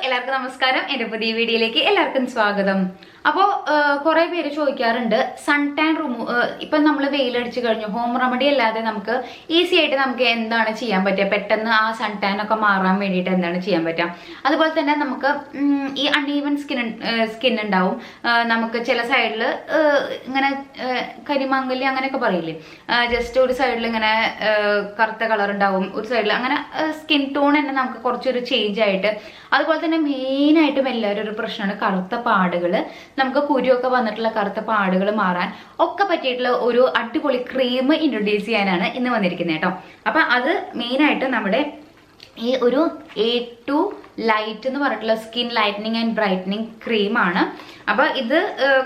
എല്ലാവർക്കും നമസ്കാരം. എൻ്റെ പുതിയ വീഡിയോയിലേക്ക് എല്ലാവർക്കും സ്വാഗതം. അപ്പോൾ കുറേ പേര് ചോദിക്കാറുണ്ട് സൺ ടാൻ ഇപ്പം നമ്മൾ വെയിലടിച്ച് കഴിഞ്ഞു ഹോം റെമഡി അല്ലാതെ നമുക്ക് ഈസി ആയിട്ട് നമുക്ക് എന്താണ് ചെയ്യാൻ പറ്റുക, പെട്ടെന്ന് ആ സൺ ടാൻ ഒക്കെ മാറാൻ വേണ്ടിയിട്ട് എന്താണ് ചെയ്യാൻ പറ്റുക. അതുപോലെ തന്നെ നമുക്ക് ഈ അൺഈവൻ സ്കിൻ ഉണ്ടാവും. നമുക്ക് ചില സൈഡിൽ ഇങ്ങനെ കരിമംഗലി അങ്ങനെയൊക്കെ പറയില്ലേ, ജസ്റ്റ് ഒരു സൈഡിൽ ഇങ്ങനെ കറുത്ത കളർ ഉണ്ടാവും, ഒരു സൈഡിൽ അങ്ങനെ സ്കിൻ ടോൺ തന്നെ നമുക്ക് കുറച്ചൊരു ചേഞ്ച് ആയിട്ട്. അതുപോലെ തന്നെ മെയിനായിട്ടും എല്ലാവരും ഒരു പ്രശ്നമാണ് കറുത്ത പാടുകൾ. നമുക്ക് കുരുവൊക്കെ വന്നിട്ടുള്ള കറുത്ത പാടുകൾ മാറാൻ ഒക്കെ പറ്റിയിട്ടുള്ള ഒരു അടിപൊളി ക്രീം ഇൻട്രൊഡ്യൂസ് ചെയ്യാനാണ് ഇന്ന് വന്നിരിക്കുന്നത് കേട്ടോ. അപ്പം അത് മെയിനായിട്ട് നമ്മുടെ ഈ ഒരു A2 ലൈറ്റ് എന്ന് പറഞ്ഞിട്ടുള്ള സ്കിൻ ലൈറ്റനിങ് ആൻഡ് ബ്രൈറ്റനിങ് ക്രീമാണ്. അപ്പോൾ ഇത്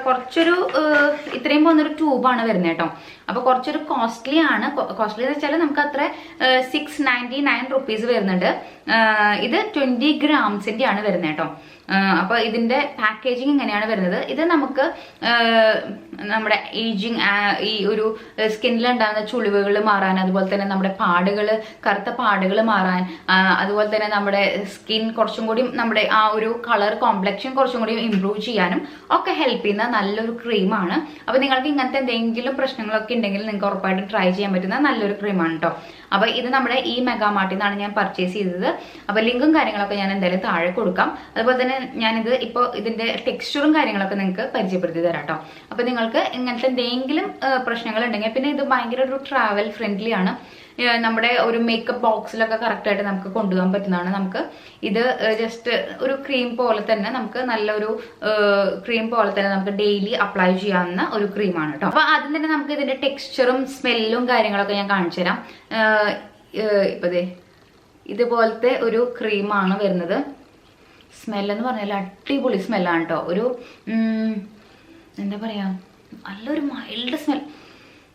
കുറച്ചൊരു ഇത്രയും പോകുന്നൊരു ട്യൂബാണ് വരുന്നത് കേട്ടോ. അപ്പോൾ കുറച്ചൊരു കോസ്റ്റ്ലി ആണ്. കോസ്റ്റ്ലി എന്ന് വെച്ചാൽ നമുക്ക് അത്ര 699 റുപ്പീസ് വരുന്നുണ്ട്. ഇത് 20 ഗ്രാംസിൻ്റെ ആണ് വരുന്നത് കേട്ടോ. അപ്പോൾ ഇതിൻ്റെ പാക്കേജിങ് ഇങ്ങനെയാണ് വരുന്നത്. ഇത് നമുക്ക് നമ്മുടെ ഏജിങ് ഈ ഒരു സ്കിന്നിലുണ്ടാകുന്ന ചുളിവുകൾ മാറാൻ, അതുപോലെ തന്നെ നമ്മുടെ പാടുകൾ കറുത്ത പാടുകൾ മാറാൻ, അതുപോലെ തന്നെ നമ്മുടെ സ്കിൻ കുറച്ചും കൂടി നമ്മുടെ ആ ഒരു കളർ കോംപ്ലക്ഷൻ കുറച്ചും കൂടി ഇമ്പ്രൂവ് ചെയ്യാനും ഒക്കെ ഹെൽപ്പ് ചെയ്യുന്ന നല്ലൊരു ക്രീമാണ്. അപ്പോൾ നിങ്ങൾക്ക് ഇങ്ങനത്തെ എന്തെങ്കിലും പ്രശ്നങ്ങളൊക്കെ ഉണ്ടെങ്കിൽ നിങ്ങൾക്ക് ഉറപ്പായിട്ട് ട്രൈ ചെയ്യാൻ പറ്റുന്ന നല്ലൊരു ക്രീമാണ് കേട്ടോ. അപ്പോൾ ഇത് നമ്മുടെ ഈ മെഗാമാർട്ടിൽ നിന്നാണ് ഞാൻ പർച്ചേസ് ചെയ്തത്. അപ്പോൾ ലിങ്കും കാര്യങ്ങളൊക്കെ ഞാൻ എന്തായാലും താഴെ കൊടുക്കാം. അതുപോലെ തന്നെ ഞാനിത് ഇപ്പോൾ ഇതിൻ്റെ ടെക്സ്ചറും കാര്യങ്ങളൊക്കെ നിങ്ങൾക്ക് പരിചയപ്പെടുത്തി തരാം കേട്ടോ. അപ്പോൾ നിങ്ങൾക്ക് ഇങ്ങനത്തെ എന്തെങ്കിലും പ്രശ്നങ്ങൾ ഉണ്ടെങ്കിൽ, പിന്നെ ഇത് ഭയങ്കര ഒരു ട്രാവൽ ഫ്രണ്ട്ലി ആണ്. നമ്മുടെ ഒരു മേക്കപ്പ് ബോക്സിലൊക്കെ കറക്റ്റായിട്ട് നമുക്ക് കൊണ്ടുപോകാൻ പറ്റുന്നതാണ്. നമുക്ക് ഇത് ജസ്റ്റ് ഒരു ക്രീം പോലെ തന്നെ നമുക്ക് നല്ലൊരു ക്രീം പോലെ തന്നെ നമുക്ക് ഡെയിലി അപ്ലൈ ചെയ്യാവുന്ന ഒരു ക്രീമാണ് കേട്ടോ. അപ്പോൾ ആദ്യം തന്നെ നമുക്ക് ഇതിൻ്റെ ടെക്സ്ചറും സ്മെല്ലും കാര്യങ്ങളൊക്കെ ഞാൻ കാണിച്ചു തരാം. ഇപ്പോൾ ഇതുപോലത്തെ ഒരു ക്രീമാണ് വരുന്നത്. സ്മെല്ലെന്ന് പറഞ്ഞാൽ അടിപൊളി സ്മെല്ലാണ് കേട്ടോ. ഒരു എന്താ പറയുക, നല്ലൊരു മൈൽഡ് സ്മെൽ,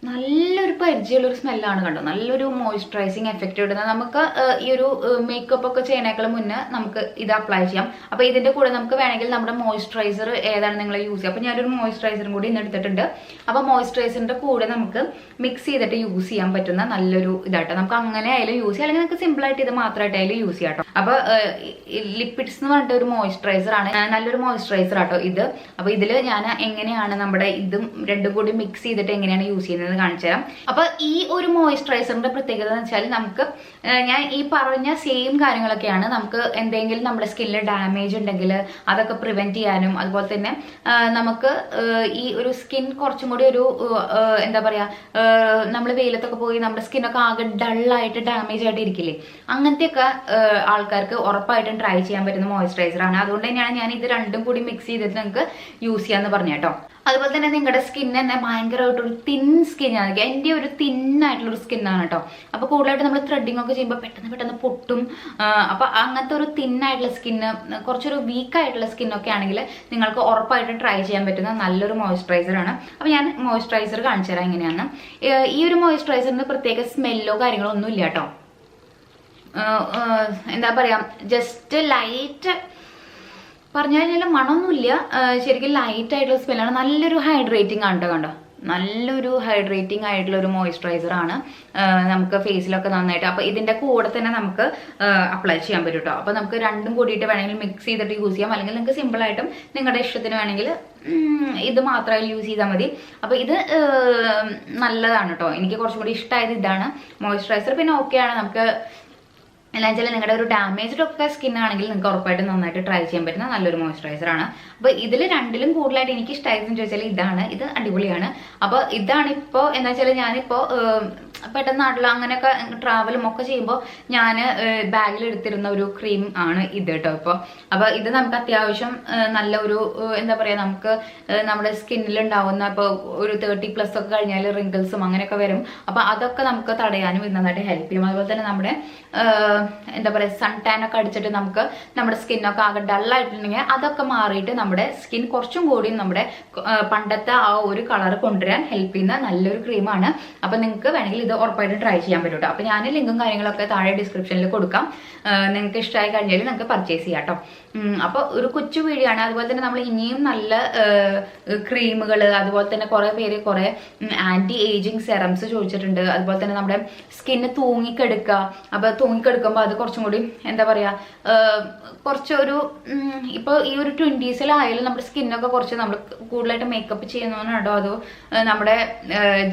നല്ലൊരു പരിചയമുള്ളൊരു സ്മെല്ലാണ് കണ്ടോ. നല്ലൊരു മോയ്സ്ചറൈസിങ് എഫക്റ്റ് ഇടുന്ന നമുക്ക് ഈ ഒരു മേക്കപ്പ് ഒക്കെ ചെയ്യണേക്കാൾ മുന്നേ നമുക്ക് ഇത് അപ്ലൈ ചെയ്യാം. അപ്പോൾ ഇതിൻ്റെ കൂടെ നമുക്ക് വേണമെങ്കിൽ നമ്മുടെ മോയ്സ്ചറൈസർ ഏതാണ് നിങ്ങൾ യൂസ് ചെയ്യുക. അപ്പോൾ ഞാനൊരു മോയ്സ്ചറൈസറും കൂടി ഇന്ന് എടുത്തിട്ടുണ്ട്. അപ്പോൾ മോയ്സ്ചറൈസറിൻ്റെ കൂടെ നമുക്ക് മിക്സ് ചെയ്തിട്ട് യൂസ് ചെയ്യാൻ പറ്റുന്ന നല്ലൊരു ഇതാട്ടോ. നമുക്ക് അങ്ങനെ ആയാലും യൂസ് ചെയ്യാം, അല്ലെങ്കിൽ നമുക്ക് സിമ്പിളായിട്ട് ഇത് മാത്രമായിട്ടായാലും യൂസ് ചെയ്യാം കേട്ടോ. അപ്പോൾ ലിപ്പിഡ്സ് എന്ന് പറഞ്ഞിട്ട് ഒരു മോയ്സ്ചറൈസർ ആണ്, നല്ലൊരു മോയ്സ്ചറൈസർ ആട്ടോ ഇത്. അപ്പോൾ ഇതിൽ ഞാൻ എങ്ങനെയാണ് നമ്മുടെ ഇതും രണ്ടും കൂടി മിക്സ് ചെയ്തിട്ട് എങ്ങനെയാണ് യൂസ് ചെയ്യുന്നത് കാണിച്ചു തരാം. അപ്പൊ ഈ ഒരു മോയ്സ്ചറൈസറിന്റെ പ്രത്യേകത എന്ന് വെച്ചാൽ നമുക്ക് ഞാൻ ഈ പറഞ്ഞ സെയിം കാര്യങ്ങളൊക്കെയാണ്. നമുക്ക് എന്തെങ്കിലും നമ്മുടെ സ്കിന്നിൽ ഡാമേജ് ഉണ്ടെങ്കിൽ അതൊക്കെ പ്രിവെന്റ് ചെയ്യാനും, അതുപോലെ തന്നെ നമുക്ക് ഈ ഒരു സ്കിൻ കുറച്ചും കൂടി ഒരു എന്താ പറയാ, നമ്മൾ വെയിലത്തൊക്കെ പോയി നമ്മുടെ സ്കിന്നൊക്കെ ആകെ ഡള്ളായിട്ട് ഡാമേജ് ആയിട്ട് ഇരിക്കില്ലേ, അങ്ങനത്തെയൊക്കെ ആൾക്കാർക്ക് ഉറപ്പായിട്ടും ട്രൈ ചെയ്യാൻ പറ്റുന്ന മോയ്സ്ചറൈസർ ആണ്. അതുകൊണ്ട് തന്നെയാണ് ഞാൻ ഇത് രണ്ടും കൂടി മിക്സ് ചെയ്തിട്ട് നിങ്ങൾക്ക് യൂസ് ചെയ്യാന്ന് പറഞ്ഞു കേട്ടോ. അതുപോലെ തന്നെ നിങ്ങളുടെ സ്കിൻ തന്നെ ഭയങ്കരമായിട്ടൊരു തിൻ സ്കിൻ ആണ്. എൻ്റെ ഒരു തിന്നായിട്ടുള്ളൊരു സ്കിന്നാണ് കേട്ടോ. അപ്പോൾ കൂടുതലായിട്ട് നമ്മൾ ത്രെഡിങ് ഒക്കെ ചെയ്യുമ്പോൾ പെട്ടെന്ന് പൊട്ടും. അപ്പോൾ അങ്ങനത്തെ ഒരു തിന്നായിട്ടുള്ള സ്കിന്ന്, കുറച്ചൊരു വീക്കായിട്ടുള്ള സ്കിന്നൊക്കെ ആണെങ്കിൽ നിങ്ങൾക്ക് ഉറപ്പായിട്ട് ട്രൈ ചെയ്യാൻ പറ്റുന്ന നല്ലൊരു മോയ്സ്ചറൈസറാണ്. അപ്പോൾ ഞാൻ മോയ്സ്ചറൈസർ കാണിച്ചു തരാം എങ്ങനെയാണ്. ഈ ഒരു മോയ്സ്ചറൈസറിന് പ്രത്യേക സ്മെല്ലോ കാര്യങ്ങളോ ഒന്നും ഇല്ല കേട്ടോ. എന്താ പറയുക, ജസ്റ്റ് ലൈറ്റ് പറഞ്ഞു കഴിഞ്ഞാൽ മണമൊന്നുമില്ല, ശരിക്കും ലൈറ്റ് ആയിട്ടുള്ള സ്മെല്ലാണ്. നല്ലൊരു ഹൈഡ്രേറ്റിംഗ് ആണ് കേട്ടോ. കണ്ടോ, നല്ലൊരു ഹൈഡ്രേറ്റിംഗ് ആയിട്ടുള്ള ഒരു മോയ്സ്ചറൈസർ ആണ്. നമുക്ക് ഫേസിലൊക്കെ നന്നായിട്ട്, അപ്പോൾ ഇതിൻ്റെ കൂടെ തന്നെ നമുക്ക് അപ്ലൈ ചെയ്യാൻ പറ്റും കേട്ടോ. അപ്പോൾ നമുക്ക് രണ്ടും കൂടിയിട്ട് വേണമെങ്കിൽ മിക്സ് ചെയ്തിട്ട് യൂസ് ചെയ്യാം, അല്ലെങ്കിൽ നിങ്ങൾക്ക് സിമ്പിളായിട്ടും നിങ്ങളുടെ ഇഷ്ടത്തിന് വേണമെങ്കിൽ ഇത് മാത്രമായി യൂസ് ചെയ്താൽ മതി. അപ്പോൾ ഇത് നല്ലതാണ് കേട്ടോ. എനിക്ക് കുറച്ചും കൂടി ഇഷ്ടമായത് ഇതാണ് മോയ്സ്ചറൈസർ. പിന്നെ ഓക്കെയാണ് നമുക്ക് എല്ലാം വെച്ചാൽ നിങ്ങളുടെ ഒരു ഡാമേജ്ഡ് ഒക്കെ സ്കിൻ ആണെങ്കിൽ നിങ്ങൾക്ക് ഉറപ്പായിട്ട് നന്നായിട്ട് ട്രൈ ചെയ്യാൻ പറ്റുന്ന നല്ലൊരു മോയ്സ്ചറൈസറാണ്. അപ്പോൾ ഇതിൽ രണ്ടിലും കൂടുതലായിട്ട് എനിക്ക് ഇഷ്ടമായതെന്ന് ചോദിച്ചാൽ ഇതാണ്. ഇത് അടിപൊളിയാണ്. അപ്പോൾ ഇതാണ് ഇപ്പോൾ എന്താ വെച്ചാൽ ഞാനിപ്പോൾ പെട്ടെന്ന് നാട്ടിൽ അങ്ങനെയൊക്കെ ട്രാവലും ഒക്കെ ചെയ്യുമ്പോൾ ഞാൻ ബാഗിൽ എടുത്തിരുന്ന ഒരു ക്രീം ആണ് ഇത് കേട്ടോ. അപ്പോൾ ഇത് നമുക്ക് അത്യാവശ്യം നല്ല ഒരു എന്താ പറയുക, നമുക്ക് നമ്മുടെ സ്കിന്നിൽ ഉണ്ടാവുന്ന ഇപ്പോൾ ഒരു 30+ ഒക്കെ കഴിഞ്ഞാൽ റിങ്കിൾസും അങ്ങനെയൊക്കെ വരും. അപ്പോൾ അതൊക്കെ നമുക്ക് തടയാനും ഇത് നന്നായിട്ട് ഹെൽപ്പ് ചെയ്യും. അതുപോലെ തന്നെ നമ്മുടെ എന്താ പറയുക, സൺ ടാൻ ഒക്കെ അടിച്ചിട്ട് നമുക്ക് നമ്മുടെ സ്കിന്നൊക്കെ ആകെ ഡള്ളായിട്ടുണ്ടെങ്കിൽ അതൊക്കെ മാറിയിട്ട് നമ്മുടെ സ്കിൻ കുറച്ചും കൂടി നമ്മുടെ പണ്ടത്തെ ആ ഒരു കളർ കൊണ്ടുവരാൻ ഹെൽപ്പ് ചെയ്യുന്ന നല്ലൊരു ക്രീമാണ്. അപ്പോൾ നിങ്ങൾക്ക് വേണമെങ്കിൽ ഇത് ഉറപ്പായിട്ട് ട്രൈ ചെയ്യാൻ പറ്റും കേട്ടോ. അപ്പോൾ ഞാൻ ലിങ്കും കാര്യങ്ങളൊക്കെ താഴെ ഡിസ്ക്രിപ്ഷനിൽ കൊടുക്കാം. നിങ്ങൾക്ക് ഇഷ്ടമായി കഴിഞ്ഞാൽ നിങ്ങൾക്ക് പർച്ചേസ് ചെയ്യാം കേട്ടോ. അപ്പോൾ ഒരു കൊച്ചു വീഡിയോ ആണ്. അതുപോലെ തന്നെ നമ്മൾ ഇനിയും നല്ല ക്രീമുകൾ, അതുപോലെ തന്നെ കുറേ പേര് കുറേ ആൻറ്റി ഏജിങ് സെറംസ് ചോദിച്ചിട്ടുണ്ട്. അതുപോലെ തന്നെ നമ്മുടെ സ്കിന്ന് തൂങ്ങിക്കെടുക്കുക. അപ്പോൾ തൂങ്ങിക്കെടുക്കുമ്പോൾ എടുക്കുമ്പോൾ അത് കുറച്ചും കൂടി എന്താ പറയുക കുറച്ചൊരു ഇപ്പോൾ ഈ ഒരു 20s നമ്മുടെ സ്കിന്നൊക്കെ കുറച്ച് നമ്മൾ കൂടുതലായിട്ട് മേക്കപ്പ് ചെയ്യുന്നവനാണോ അതോ നമ്മുടെ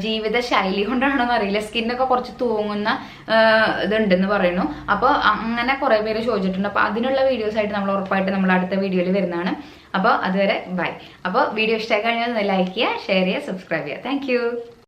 ജീവിത ശൈലി കൊണ്ടാണോ എന്നറിയില്ല, സ്കിന്നൊക്കെ കുറച്ച് തൂങ്ങുന്ന ഇതുണ്ടെന്ന് പറയുന്നു. അപ്പോൾ അങ്ങനെ കുറേ പേര് ചോദിച്ചിട്ടുണ്ട്. അപ്പോൾ അതിനുള്ള വീഡിയോസ് ആയിട്ട് നമ്മൾ ഉറപ്പായിട്ട് നമ്മൾ അടുത്ത വീഡിയോയിൽ വരുന്നതാണ്. അപ്പോൾ അതുവരെ ബൈ. അപ്പോൾ വീഡിയോ ഇഷ്ടമായി കഴിഞ്ഞാൽ ലൈക്ക് ചെയ്യുക, ഷെയർ ചെയ്യുക, സബ്സ്ക്രൈബ് ചെയ്യുക. താങ്ക്